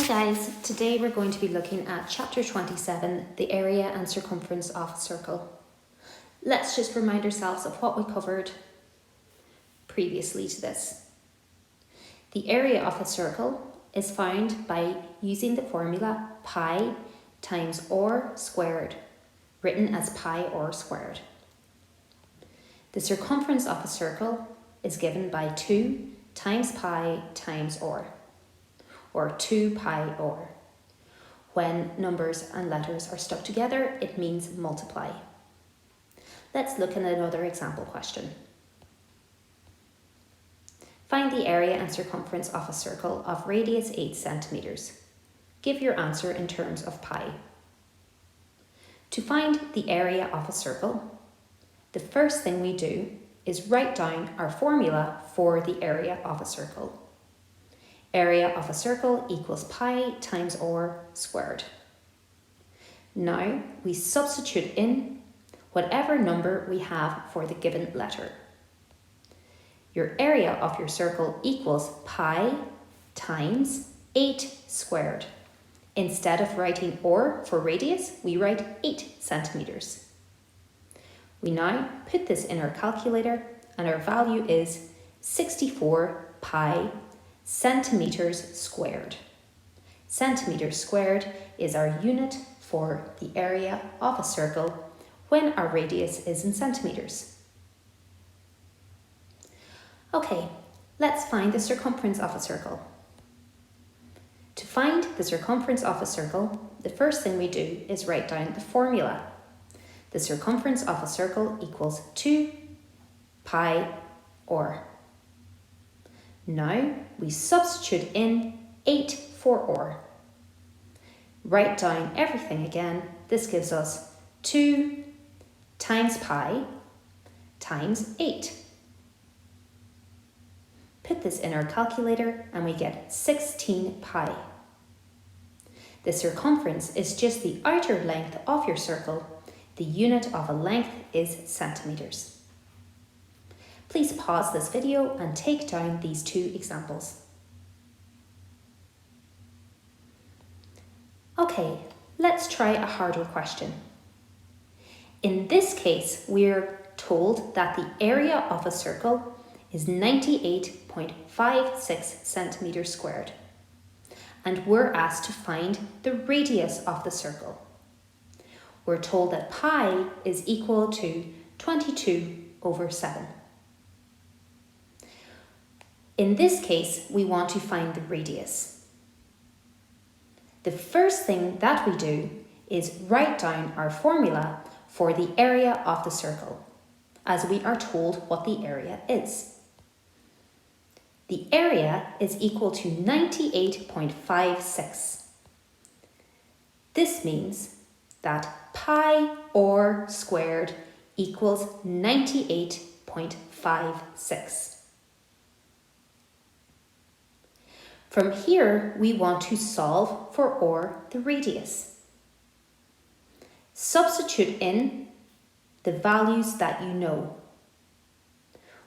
Hi guys, today we're going to be looking at chapter 27, the area and circumference of a circle. Let's just remind ourselves of what we covered previously to this. The area of a circle is found by using the formula pi times r squared, written as pi r squared. The circumference of a circle is given by 2 times pi times r, or 2 pi r. When numbers and letters are stuck together, it means multiply. Let's look at another example question. Find the area and circumference of a circle of radius 8 centimeters. Give your answer in terms of pi. To find the area of a circle, the first thing we do is write down our formula for the area of a circle. Area of a circle equals pi times r squared. Now we substitute in whatever number we have for the given letter. Your area of your circle equals pi times 8 squared. Instead of writing r for radius, we write 8 centimeters. We now put this in our calculator and our value is 64 pi centimeters squared. Centimeters squared is our unit for the area of a circle when our radius is in centimeters. Okay, let's find the circumference of a circle. To find the circumference of a circle, the first thing we do is write down the formula. The circumference of a circle equals 2 pi r. Now we substitute in 8 for r. Write down everything again. This gives us 2 times pi times 8. Put this in our calculator and we get 16 pi. The circumference is just the outer length of your circle. The unit of a length is centimeters. Please pause this video and take down these 2 examples. Okay, let's try a harder question. In this case, we're told that the area of a circle is 98.56 centimeters squared, and we're asked to find the radius of the circle. We're told that pi is equal to 22/7. In this case, we want to find the radius. The first thing that we do is write down our formula for the area of the circle, as we are told what the area is. The area is equal to 98.56. This means that pi r squared equals 98.56. From here, we want to solve for r, the radius. Substitute in the values that you know.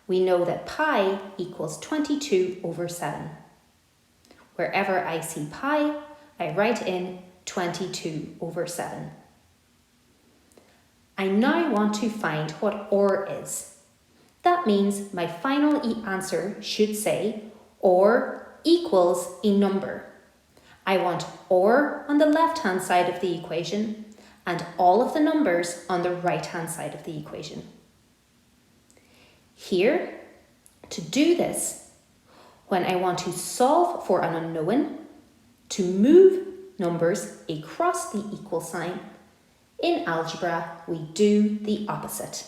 We know that pi equals 22/7. Wherever I see pi, I write in 22/7. I now want to find what r is. That means my final answer should say r equals a number. I want r on the left-hand side of the equation and all of the numbers on the right-hand side of the equation. Here, to do this, when I want to solve for an unknown, to move numbers across the equal sign, in algebra we do the opposite.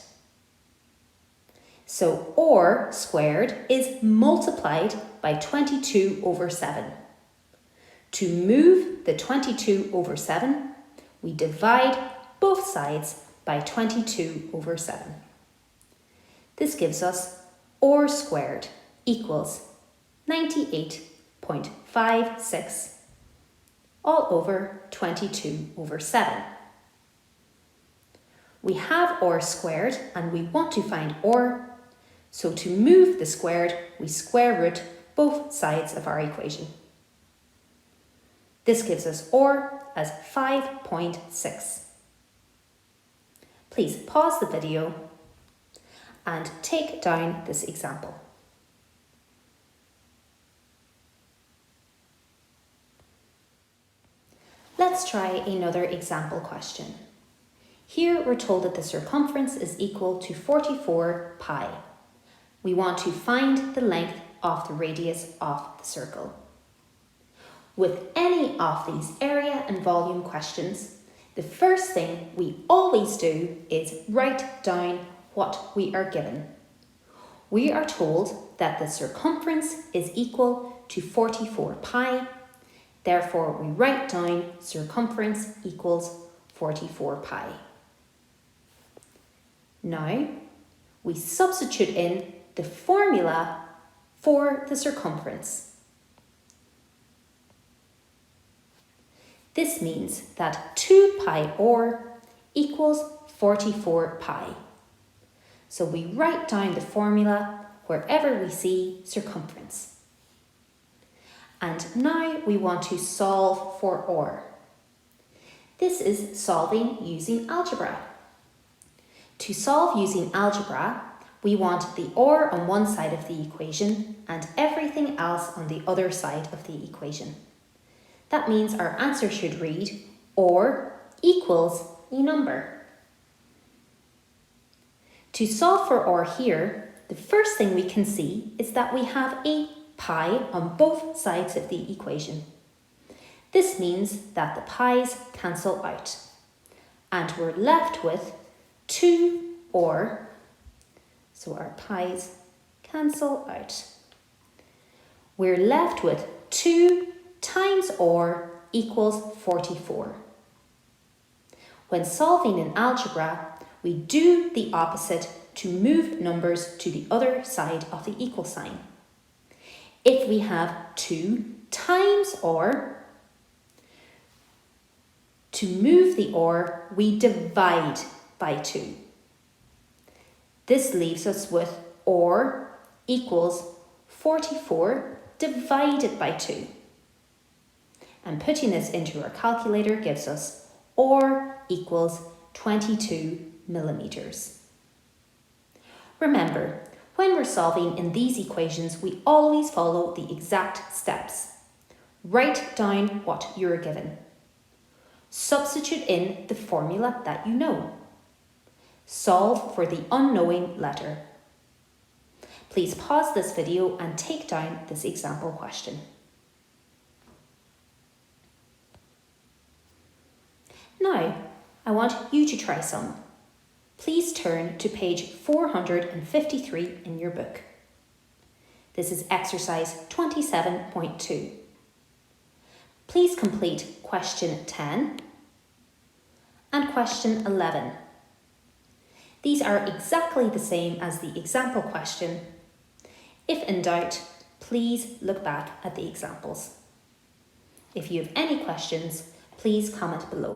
So r squared is multiplied by 22/7. To move the 22/7, we divide both sides by 22/7. This gives us r squared equals 98.56 all over 22/7. We have r squared and we want to find r. So to move the squared, we square root both sides of our equation. This gives us or as 5.6. Please pause the video and take down this example. Let's try another example question. Here we're told that the circumference is equal to 44 pi. We want to find the length of the radius of the circle. With any of these area and volume questions, the first thing we always do is write down what we are given. We are told that the circumference is equal to 44 pi. Therefore, we write down circumference equals 44 pi. Now, we substitute in the formula for the circumference. This means that 2 pi r equals 44 pi. So we write down the formula wherever we see circumference. And now we want to solve for r. This is solving using algebra. To solve using algebra, we want the r on one side of the equation and everything else on the other side of the equation. That means our answer should read or equals a number. To solve for r here, the first thing we can see is that we have a pi on both sides of the equation. This means that the pi's cancel out and we're left with 2 r. So our pi's cancel out. We're left with 2 times r equals 44. When solving in algebra, we do the opposite to move numbers to the other side of the equal sign. If we have 2 times r, to move the r, we divide by 2. This leaves us with r equals 44 divided by 2. And putting this into our calculator gives us r equals 22 millimeters. Remember, when we're solving in these equations, we always follow the exact steps. Write down what you're given. Substitute in the formula that you know. Solve for the unknowing letter. Please pause this video and take down this example question. Now, I want you to try some. Please turn to page 453 in your book. This is exercise 27.2. Please complete question 10 and question 11. These are exactly the same as the example question. If in doubt, please look back at the examples. If you have any questions, please comment below.